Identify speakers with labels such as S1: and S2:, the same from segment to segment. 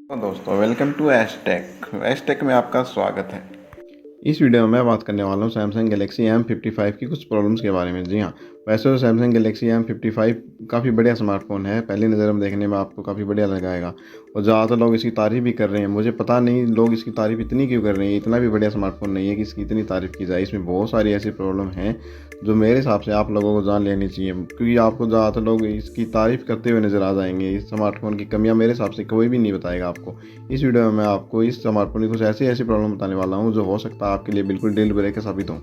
S1: तो दोस्तों welcome to एशटेक में आपका स्वागत है। इस वीडियो में मैं बात करने वाला हूँ सैमसंग गैलेक्सी M55 की कुछ प्रॉब्लम्स के बारे में। जी हाँ, वैसे तो सैमसंग गैलेक्सी M55 काफ़ी बढ़िया स्मार्टफ़ोन है, पहली नज़र में देखने में आपको काफ़ी बढ़िया लगाएगा और ज़्यादातर लोग इसकी तारीफ़ भी कर रहे हैं। मुझे पता नहीं लोग इसकी तारीफ़ इतनी क्यों कर रहे हैं, इतना भी बढ़िया स्मार्टफ़ोन नहीं है कि इसकी इतनी तारीफ़ की जाए। इसमें बहुत सारी ऐसी प्रॉब्लम हैं जो मेरे हिसाब से आप लोगों को जान लेनी चाहिए, क्योंकि आपको ज़्यादातर लोग इसकी तारीफ़ करते हुए नज़र आ जाएंगे। इस स्मार्टफ़ोन की कमियाँ मेरे हिसाब से कोई भी नहीं बताएगा आपको। इस वीडियो में मैं आपको इस स्मार्टफ़ोन की कुछ ऐसी प्रॉब्लम बताने वाला हूँ जो हो सकता है आपके लिए बिल्कुल डील ब्रेकर साबित हो।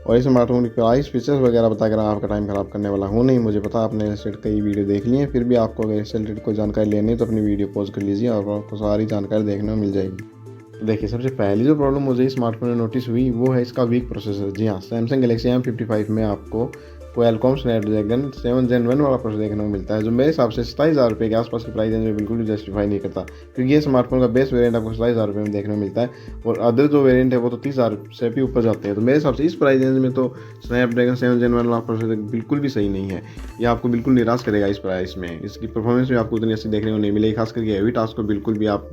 S1: और इस स्मार्टफोन की प्राइस फीचर्स वगैरह बताकर आपका टाइम ख़राब करने वाला हूँ नहीं। मुझे पता आपने इससे रिलेटेड कई वीडियो देख ली हैं, फिर भी आपको अगर इससे रिलेटेड कोई जानकारी लेनी है तो अपनी वीडियो पॉज कर लीजिए और आपको सारी जानकारी देखने को मिल जाएगी। देखिए, सबसे पहली जो प्रॉब्लम मुझे इस स्मार्टफोन में नोटिस हुई वो है इसका वीक प्रोसेसर। जी हाँ, सैमसंग गैलेक्सी M55 में आपको क्वालकॉम स्नैपड्रैगन 7 Gen 1 वाला प्रोसेसर देखने को मिलता है, जो मेरे हिसाब से 27,000 रुपये के आसपास की प्राइस रेंज में बिल्कुल भी जस्टिफाई नहीं करता, क्योंकि ये स्मार्टफोन का बेस्ट वेरिएंट आपको 27,000 रुपये में देखने को मिलता है और अदर जो वेरिएंट है वो तो 30,000 से भी ऊपर जाते हैं। तो मेरे हिसाब से इस प्राइस रेंज में तो स्नैपड्रैगन 7 Gen 1 वाला प्रोसेसर बिल्कुल भी सही नहीं है। ये आपको बिल्कुल निराश करेगा इस प्राइस में। इसकी परफॉर्मेंस भी आपको उतनी अच्छी देखने को नहीं मिलेगी, खास करके हैवी टास्क को बिल्कुल भी आप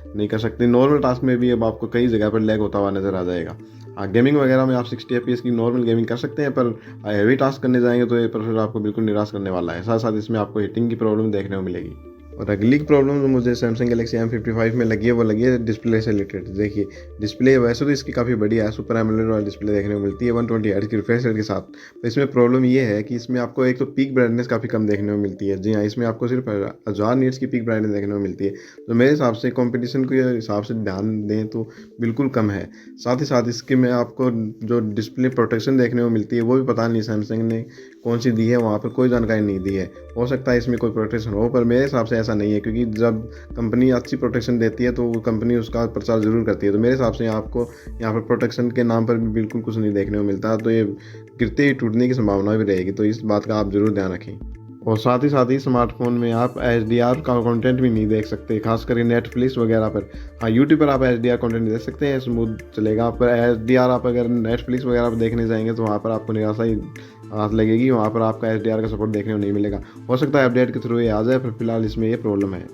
S1: नहीं कर सकते। नॉर्मल टास्क में भी अब आपको कई जगह पर लैग होता हुआ नजर आ जाएगा। हाँ, गेमिंग वगैरह में आप 60 FPS की नॉर्मल गेमिंग कर सकते हैं, पर हैवी टास्क करने जाएंगे तो ये प्रोसेसर आपको बिल्कुल निराश करने वाला है। साथ साथ इसमें आपको हीटिंग की प्रॉब्लम देखने को मिलेगी। और अगली प्रॉब्लम जो मुझे सैमसंग गैलेक्सी M55 में लगी है वो लगी है डिस्प्ले से रिलेटेड। देखिए, डिस्प्ले वैसे तो इसकी काफ़ी बढ़िया है, सुपर एमोलेड वाली डिस्प्ले देखने को मिलती है 120 हर्ट्ज की रिफ्रेश रेट के साथ। तो इसमें प्रॉब्लम ये है कि इसमें आपको एक तो पीक ब्राइटनेस काफ़ी कम देखने को मिलती है। जी हाँ, इसमें आपको सिर्फ 1000 नीट्स की पीक ब्राइटनेस देखने को मिलती है, तो मेरे हिसाब से कॉम्पिटिशन के हिसाब से ध्यान दें तो बिल्कुल कम है। साथ ही साथ इसके में आपको जो डिस्प्ले प्रोटेक्शन देखने को मिलती है वो भी पता नहीं सैमसंग ने कौन सी दी है, वहाँ पर कोई जानकारी नहीं दी है। हो सकता है इसमें कोई प्रोटेक्शन हो, पर मेरे हिसाब से ऐसा नहीं है, क्योंकि जब कंपनी अच्छी प्रोटेक्शन देती है तो वो कंपनी उसका प्रचार ज़रूर करती है। तो मेरे हिसाब से आपको यहाँ पर प्रोटेक्शन के नाम पर भी बिल्कुल कुछ नहीं देखने को मिलता, तो ये गिरते ही टूटने की संभावना भी रहेगी। तो इस बात का आप ज़रूर ध्यान रखें। और साथ ही स्मार्टफोन में आप HDR का कंटेंट भी नहीं देख सकते, खास करके नेटफ्लिक्स वगैरह पर। हाँ, यूट्यूब पर आप HDR कंटेंट देख सकते हैं, स्मूथ चलेगा, पर HDR आप अगर नेटफ्लिक्स वगैरह पर देखने जाएंगे तो वहाँ पर आपको निराशा ही हाथ लगेगी। वहाँ पर आपका HDR का सपोर्ट देखने को नहीं मिलेगा। हो सकता है अपडेट के थ्रू ये आ जाए, पर फिलहाल इसमें ये प्रॉब्लम है।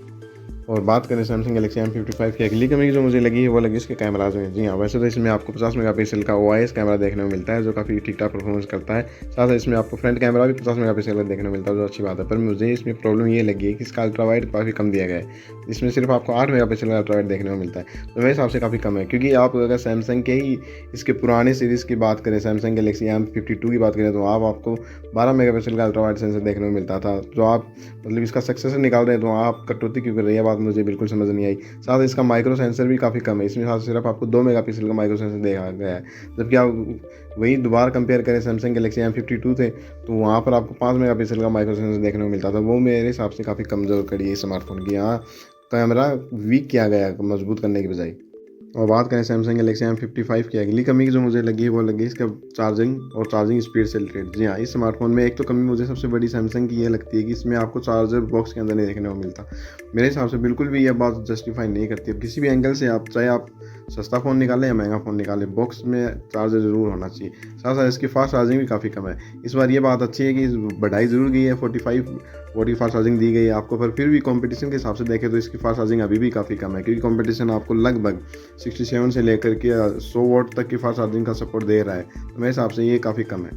S1: और बात करें सैमसंग गैलेक्सी M55 की अगली कमी जो मुझे लगी है वो लगी इसके कैमराज में। जी हाँ, वैसे तो इसमें आपको 50 मेगापिक्सल का OIS कैमरा देखने को मिलता है जो काफ़ी ठीक ठाक परफॉर्मेंस करता है। साथ ही इसमें आपको फ्रंट कैमरा भी 50 मेगापिक्सल का देखने को मिलता है, जो अच्छी बात है। पर मुझे इसमें प्रॉब्लम ये लगी है कि इसका अल्ट्रा वाइड काफ़ी कम दिया गया है। इसमें सिर्फ आपको 8 मेगापिक्सल का अल्ट्रा वाइड देखने को मिलता है, तो मेरे हिसाब से काफ़ी कम है। क्योंकि आप अगर सैमसंग के ही इसके पुराने सीरीज़ की बात करें, सैमसंग गैलेक्सी M52 की बात करें, तो आपको 12 मेगापिक्सल का अल्ट्रा वाइड सेंसर देखने को मिलता था। जो आप मतलब इसका सक्सेसर निकाल रहे हैं, तो आप कटौती क्यों कर रही है, बात मुझे बिल्कुल समझ नहीं आई। साथ ही इसका माइक्रो सेंसर भी काफ़ी कम है, इसमें साथ सिर्फ आपको 2 मेगापिक्सल का माइक्रो सेंसर देखा गया है। जबकि आप वही दोबारा कंपेयर करें सैमसंग गैलेक्सी M52 थे, तो वहाँ पर आपको 5 मेगापिक्सल का माइक्रो सेंसर देखने को मिलता था। वो मेरे हिसाब से काफ़ी कमज़ोर कड़ी है स्मार्टफोन की। यहाँ कैमरा वीक किया गया है मजबूत करने की बजाय। और बात करें सैमसंग गैलेक्सी M55 की अगली कमी जो मुझे लगी वो लगी इसका चार्जिंग स्पीड से रिलेटेड। जी हाँ, इस स्मार्टफोन में एक तो कमी मुझे सबसे बड़ी सैमसंग की ये लगती है कि इसमें आपको चार्जर बॉक्स के अंदर नहीं देखने को मिलता। मेरे हिसाब से बिल्कुल भी यह बात जस्टिफाई नहीं करती। अब किसी भी एंगल से आप चाहे आप सस्ता फ़ोन निकालें या महंगा फ़ोन निकालें, बॉक्स में चार्जर ज़रूर होना चाहिए। साथ साथ इसकी फास्ट चार्जिंग भी काफ़ी कम है। इस बार ये बात अच्छी है कि बढ़ाई ज़रूर गई है, 40 फास्ट चार्जिंग दी गई है आपको, पर फिर भी कंपटीशन के हिसाब से देखें तो इसकी फास्ट चार्जिंग अभी भी काफ़ी कम है, क्योंकि कंपटीशन आपको लगभग 67 से लेकर के 100 वॉट तक की फास्ट चार्जिंग का सपोर्ट दे रहा है। तो मेरे हिसाब से ये काफ़ी कम है।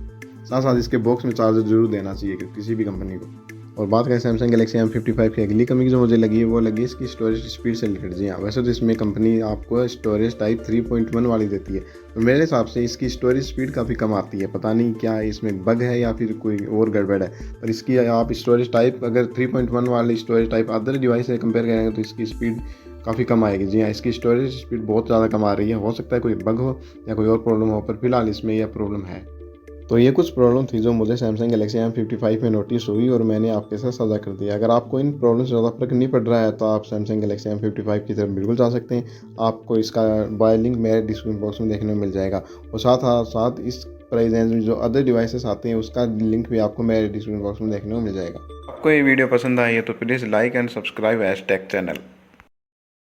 S1: साथ साथ इसके बॉक्स में चार्जर जरूर देना चाहिए किसी भी कंपनी को। और बात करें सैमसंग गैलेक्सी M55 की अगली कमी जो मुझे लगी है वो लगी इसकी स्टोरेज स्पीड से रिलेटेड। जी हाँ, वैसे तो इसमें कंपनी आपको स्टोरेज टाइप 3.1 वाली देती है, तो मेरे हिसाब से इसकी स्टोरेज स्पीड काफ़ी कम आती है। पता नहीं क्या इसमें बग है या फिर कोई और गड़बड़ है, पर इसकी आप स्टोरेज टाइप अगर 3.1 वाली स्टोरेज टाइप अदर डिवाइस से कंपेयर करेंगे तो इसकी स्पीड काफ़ी कम आएगी। जी हाँ, इसकी स्टोरेज स्पीड बहुत ज़्यादा कम आ रही है। हो सकता है कोई बग हो या कोई और प्रॉब्लम हो, पर फिलहाल इसमें यह प्रॉब्लम है। तो ये कुछ प्रॉब्लम थी जो मुझे सैमसंग गैलेक्सी M55 में नोटिस हुई और मैंने आपके साथ साझा कर दिया। अगर आपको इन प्रॉब्लम से ज़्यादा फर्क नहीं पड़ रहा है तो आप सैमसंग गैलेक्सी M55 की तरफ बिल्कुल जा सकते हैं। आपको इसका बाय लिंक मेरे डिस्क्रिप्शन बॉक्स में देखने को मिल जाएगा, और साथ इस प्राइस रेंज में जो अदर डिवाइसेस आते हैं उसका लिंक भी आपको मेरे डिस्क्रिप्शन बॉक्स में देखने को मिल जाएगा। आपको ये वीडियो पसंद आई है तो please like and subscribe @take channel.